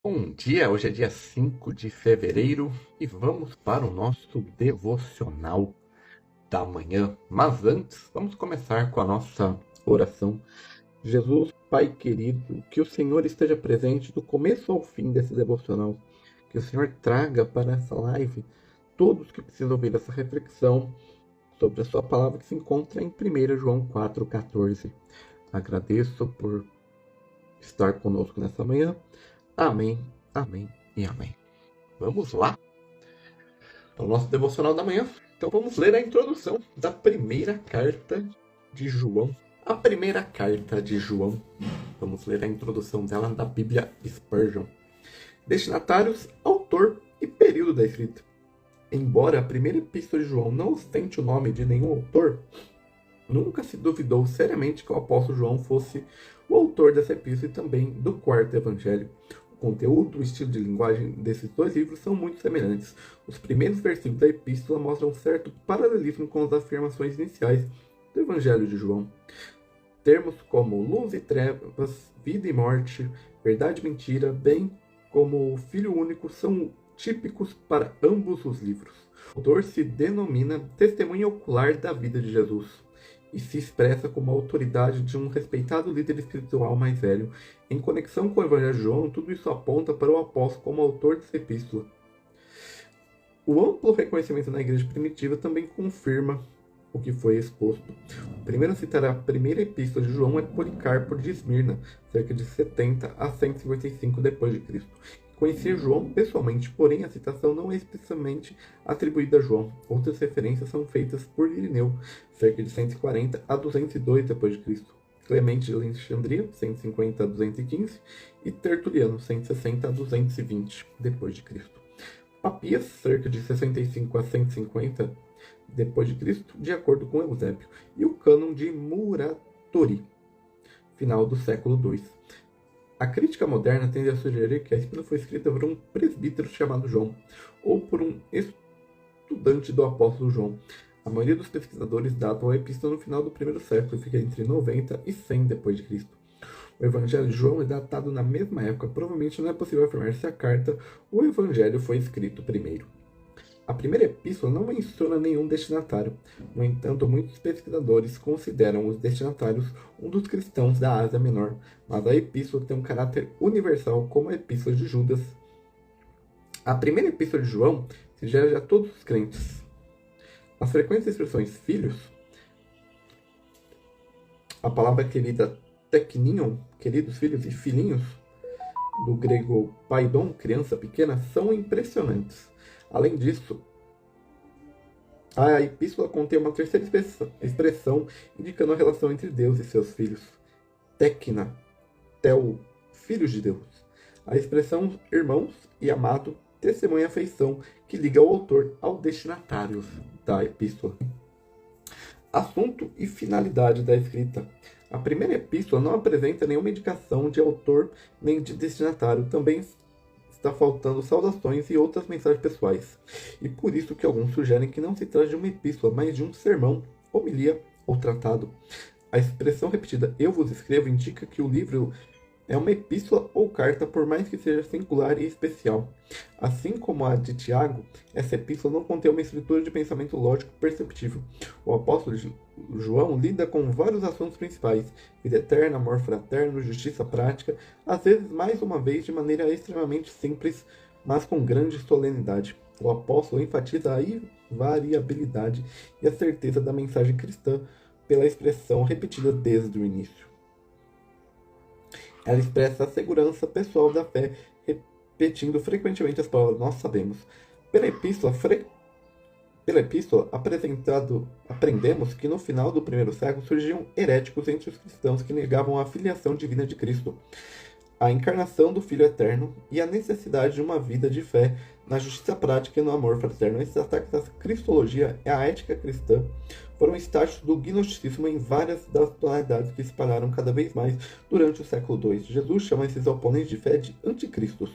Bom dia, hoje é dia 5 de fevereiro e vamos para o nosso devocional da manhã. Mas antes, vamos começar com a nossa oração. Jesus, Pai querido, que o Senhor esteja presente do começo ao fim desse devocional. Que o Senhor traga para essa live todos que precisam ouvir essa reflexão sobre a sua palavra que se encontra em 1 João 4,14. Agradeço por estar conosco nessa manhã. Amém, amém e amém. Vamos lá para o nosso devocional da manhã. Então vamos ler a introdução da primeira carta de João. A primeira carta de João. Vamos ler a introdução dela da Bíblia Spurgeon. Destinatários, autor e período da escrita. Embora a primeira epístola de João não ostente o nome de nenhum autor, nunca se duvidou seriamente que o apóstolo João fosse o autor dessa epístola e também do quarto evangelho. O conteúdo e o estilo de linguagem desses dois livros são muito semelhantes. Os primeiros versículos da epístola mostram um certo paralelismo com as afirmações iniciais do evangelho de João. Termos como luz e trevas, vida e morte, verdade e mentira, bem como o Filho único, são típicos para ambos os livros. O autor se denomina testemunha ocular da vida de Jesus e se expressa como a autoridade de um respeitado líder espiritual mais velho. Em conexão com o Evangelho de João, tudo isso aponta para o apóstolo como autor dessa epístola. O amplo reconhecimento na igreja primitiva também confirma o que foi exposto. O primeiro a citar a primeira epístola de João é Policarpo de Esmirna, cerca de 70 a 155 d.C. Conhecia João pessoalmente, porém a citação não é explicitamente atribuída a João. Outras referências são feitas por Irineu, cerca de 140 a 202 d.C., Clemente de Alexandria, 150 a 215, e Tertuliano, 160 a 220 d.C. Papias, cerca de 65 a 150 d.C., de acordo com Eusébio, e o cânon de Muratori, final do século II. A crítica moderna tende a sugerir que a epístola foi escrita por um presbítero chamado João, ou por um estudante do apóstolo João. A maioria dos pesquisadores datam a epístola no final do primeiro século, fica entre 90 e 100 d.C. O Evangelho de João é datado na mesma época, provavelmente não é possível afirmar se a carta ou o Evangelho foi escrito primeiro. A primeira epístola não menciona nenhum destinatário. No entanto, muitos pesquisadores consideram os destinatários um dos cristãos da Ásia Menor, mas a epístola tem um caráter universal como a epístola de Judas. A primeira epístola de João se dirige a todos os crentes. As frequentes expressões filhos, a palavra querida teknion, queridos filhos, e filhinhos, do grego paidon, criança pequena, são impressionantes. Além disso, a epístola contém uma terceira expressão indicando a relação entre Deus e seus filhos. Tekna, tel, filhos de Deus. A expressão irmãos e amado testemunha a afeição que liga o autor ao destinatário da epístola. Assunto e finalidade da escrita. A primeira epístola não apresenta nenhuma indicação de autor nem de destinatário. Também está faltando saudações e outras mensagens pessoais. E por isso que alguns sugerem que não se trata de uma epístola, mas de um sermão, homilia ou tratado. A expressão repetida "eu vos escrevo" indica que o livro é uma epístola ou carta, por mais que seja singular e especial. Assim como a de Tiago, essa epístola não contém uma estrutura de pensamento lógico perceptível. O apóstolo João lida com vários assuntos principais: vida eterna, amor fraterno, justiça prática, às vezes mais uma vez de maneira extremamente simples, mas com grande solenidade. O apóstolo enfatiza a invariabilidade e a certeza da mensagem cristã pela expressão repetida desde o início. Ela expressa a segurança pessoal da fé, repetindo frequentemente as palavras "nós sabemos". Pela epístola aprendemos que no final do primeiro século surgiam heréticos entre os cristãos que negavam a filiação divina de Cristo, a encarnação do Filho Eterno e a necessidade de uma vida de fé na justiça prática e no amor fraterno. Esses ataques à cristologia e à ética cristã foram estágios do gnosticismo em várias das tonalidades que se espalharam cada vez mais durante o século II. Jesus chama esses oponentes de fé de anticristos,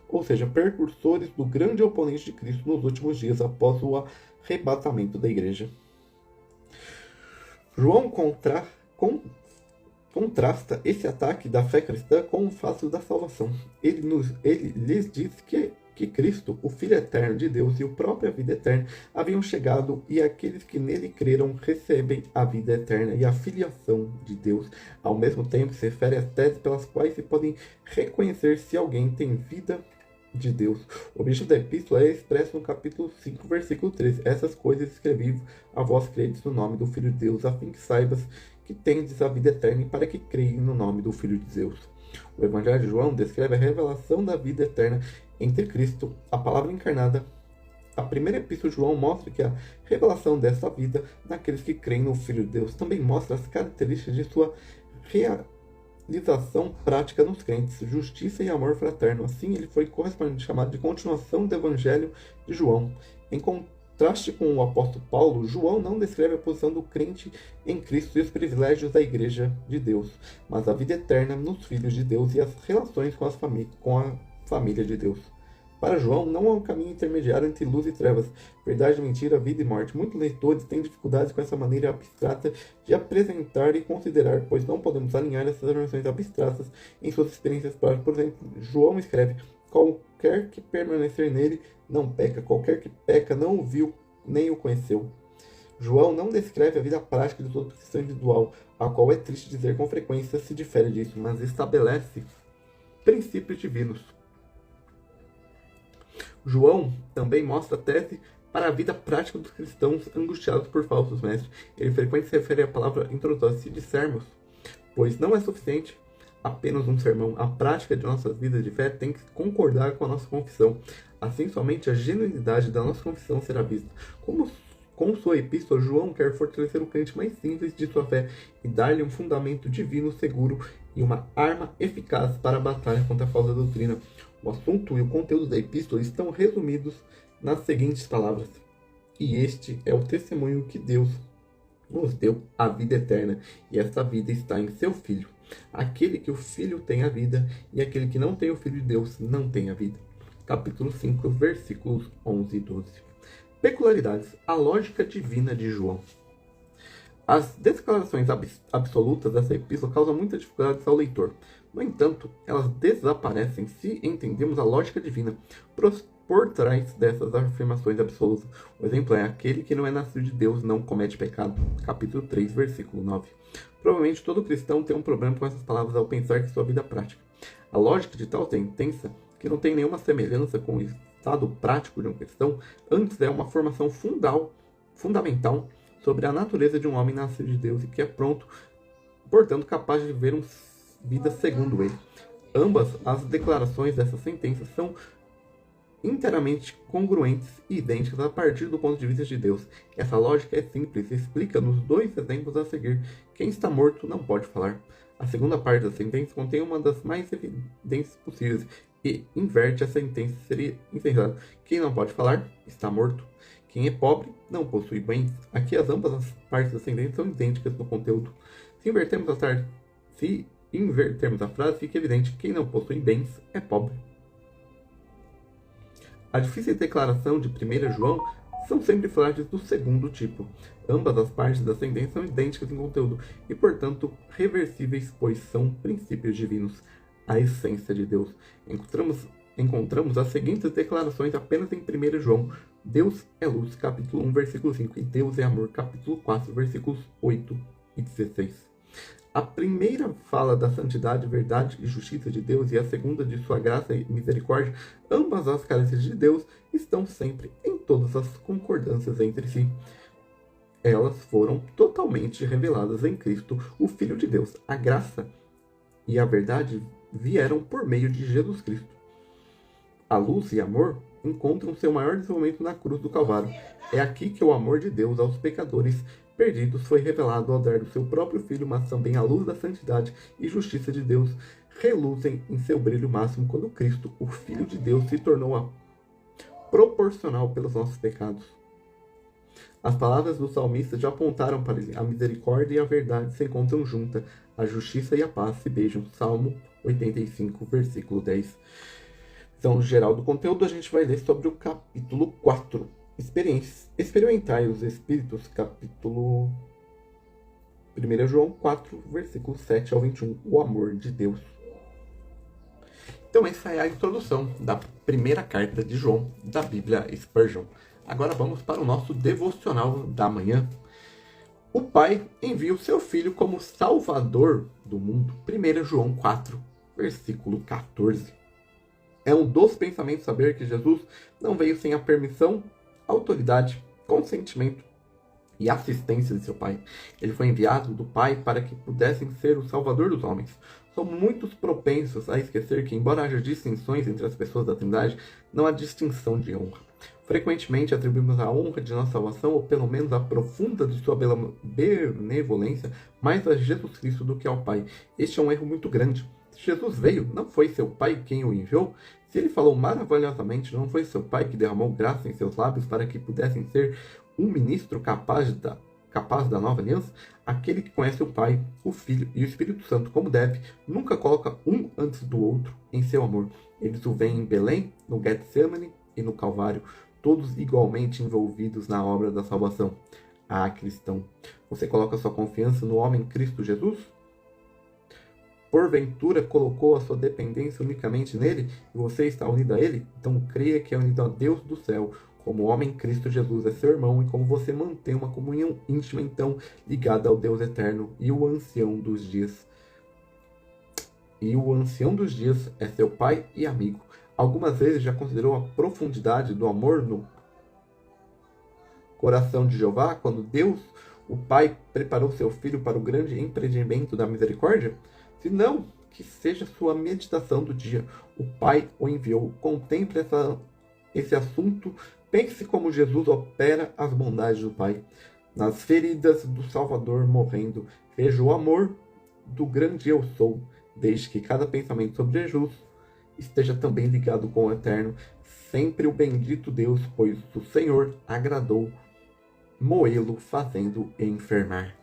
ou seja, precursores do grande oponente de Cristo nos últimos dias após o arrebatamento da igreja. João contrasta esse ataque da fé cristã com o fato da salvação. Ele lhes diz que Cristo, o Filho eterno de Deus e a própria vida eterna haviam chegado e aqueles que nele creram recebem a vida eterna e a filiação de Deus. Ao mesmo tempo, se refere às teses pelas quais se podem reconhecer se alguém tem vida de Deus. O objetivo da epístola é expresso no capítulo 5, versículo 13. Essas coisas escrevi a vós credes no nome do Filho de Deus, a fim que saibas que tendes a vida eterna e para que creem no nome do Filho de Deus. O Evangelho de João descreve a revelação da vida eterna entre Cristo, a palavra encarnada. A primeira epístola de João mostra que a revelação dessa vida naqueles que creem no Filho de Deus também mostra as características de sua realização prática nos crentes, justiça e amor fraterno. Assim, ele foi correspondente chamado de continuação do Evangelho de João. Em contraste com o apóstolo Paulo, João não descreve a posição do crente em Cristo e os privilégios da Igreja de Deus, mas a vida eterna nos filhos de Deus e as relações com a família de Deus. Para João, não há um caminho intermediário entre luz e trevas, verdade, mentira, vida e morte. Muitos leitores têm dificuldades com essa maneira abstrata de apresentar e considerar, pois não podemos alinhar essas noções abstratas em suas experiências práticas. Por exemplo, João escreve: qualquer que permanecer nele não peca, qualquer que peca não o viu nem o conheceu. João não descreve a vida prática de todo cristão individual, a qual é triste dizer com frequência se difere disso, mas estabelece princípios divinos. João também mostra a tese para a vida prática dos cristãos angustiados por falsos mestres. Ele frequentemente se refere à palavra introdutória: se dissermos, pois não é suficiente apenas um sermão. A prática de nossas vidas de fé tem que concordar com a nossa confissão. Assim, somente a genuinidade da nossa confissão será vista. Com sua epístola, João quer fortalecer o crente mais simples de sua fé e dar-lhe um fundamento divino seguro e uma arma eficaz para a batalha contra a falsa doutrina. O assunto e o conteúdo da epístola estão resumidos nas seguintes palavras: e este é o testemunho que Deus nos deu, a vida eterna, e esta vida está em seu Filho. Aquele que o Filho tem a vida, e aquele que não tem o Filho de Deus não tem a vida. Capítulo 5, versículos 11 e 12. Peculiaridades: a lógica divina de João. As declarações absolutas dessa epístola causam muitas dificuldades ao leitor. No entanto, elas desaparecem se entendemos a lógica divina por trás dessas afirmações absolutas. O exemplo é: aquele que não é nascido de Deus não comete pecado. Capítulo 3, versículo 9. Provavelmente todo cristão tem um problema com essas palavras ao pensar que sua vida prática. A lógica de tal sentença, que não tem nenhuma semelhança com o estado prático de um cristão, antes é uma formação fundamental sobre a natureza de um homem nascido de Deus e que é pronto, portanto, capaz de viver uma vida segundo ele. Ambas as declarações dessa sentença são inteiramente congruentes e idênticas a partir do ponto de vista de Deus. Essa lógica é simples e explica nos dois exemplos a seguir: quem está morto não pode falar. A segunda parte da sentença contém uma das mais evidentes possíveis e inverte a sentença. Seria insensado: quem não pode falar está morto. Quem é pobre não possui bens. Aqui ambas as partes da sentença são idênticas no conteúdo. Se invertermos a frase, fica evidente que quem não possui bens é pobre. A difícil declaração de 1 João são sempre frases do segundo tipo. Ambas as partes da sentença são idênticas em conteúdo e, portanto, reversíveis, pois são princípios divinos, a essência de Deus. Encontramos as seguintes declarações apenas em 1 João. Deus é luz, capítulo 1, versículo 5, e Deus é amor, capítulo 4, versículos 8 e 16. A primeira fala da santidade, verdade e justiça de Deus e a segunda de sua graça e misericórdia. Ambas as características de Deus estão sempre em todas as concordâncias entre si. Elas foram totalmente reveladas em Cristo, o Filho de Deus. A graça e a verdade vieram por meio de Jesus Cristo. A luz e amor encontram seu maior desenvolvimento na cruz do Calvário. É aqui que o amor de Deus aos pecadores perdidos foi revelado ao dar do seu próprio Filho, mas também a luz da santidade e justiça de Deus reluzem em seu brilho máximo quando Cristo, o Filho de Deus, se tornou proporcional pelos nossos pecados. As palavras do salmista já apontaram para ele: a misericórdia e a verdade se encontram juntas, a justiça e a paz se beijam. Salmo 85, versículo 10. Então, geral do conteúdo, a gente vai ler sobre o capítulo 4. Experimentai os Espíritos, capítulo 1 João 4, versículos 7 ao 21, o amor de Deus. Então essa é a introdução da primeira carta de João da Bíblia Spurgeon. Agora vamos para o nosso devocional da manhã. O Pai envia o seu Filho como Salvador do mundo. 1 João 4, versículo 14. É um dos pensamentos saber que Jesus não veio sem a permissão, autoridade, consentimento e assistência de seu Pai. Ele foi enviado do Pai para que pudessem ser o Salvador dos homens. Somos muitos propensos a esquecer que, embora haja distinções entre as pessoas da Trindade, não há distinção de honra. Frequentemente atribuímos a honra de nossa salvação, ou pelo menos a profunda de sua benevolência, mais a Jesus Cristo do que ao Pai. Este é um erro muito grande. Se Jesus veio, não foi seu Pai quem o enviou? Se ele falou maravilhosamente, não foi seu Pai que derramou graça em seus lábios para que pudessem ser um ministro capaz da nova aliança? Aquele que conhece o Pai, o Filho e o Espírito Santo como deve, nunca coloca um antes do outro em seu amor. Eles o veem em Belém, no Getsemane e no Calvário, todos igualmente envolvidos na obra da salvação. Ah, cristão, você coloca sua confiança no homem Cristo Jesus? Porventura colocou a sua dependência unicamente nele e você está unido a ele? Então creia que é unido a Deus do céu, como o homem Cristo Jesus é seu irmão e como você mantém uma comunhão íntima então ligada ao Deus eterno e o ancião dos dias. E o ancião dos dias é seu pai e amigo. Algumas vezes já considerou a profundidade do amor no coração de Jeová, quando Deus, o Pai, preparou seu Filho para o grande empreendimento da misericórdia? Se não, que seja sua meditação do dia. O Pai o enviou. Contemple esse assunto. Pense como Jesus opera as bondades do Pai. Nas feridas do Salvador morrendo, veja o amor do grande Eu Sou, desde que cada pensamento sobre Jesus esteja também ligado com o Eterno, sempre o bendito Deus, pois o Senhor agradou moê-lo fazendo enfermar.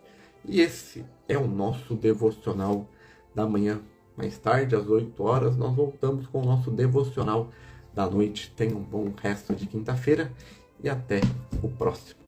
E esse é o nosso devocional da manhã. Mais tarde, às 8 horas, nós voltamos com o nosso devocional da noite. Tenha um bom resto de quinta-feira e até o próximo.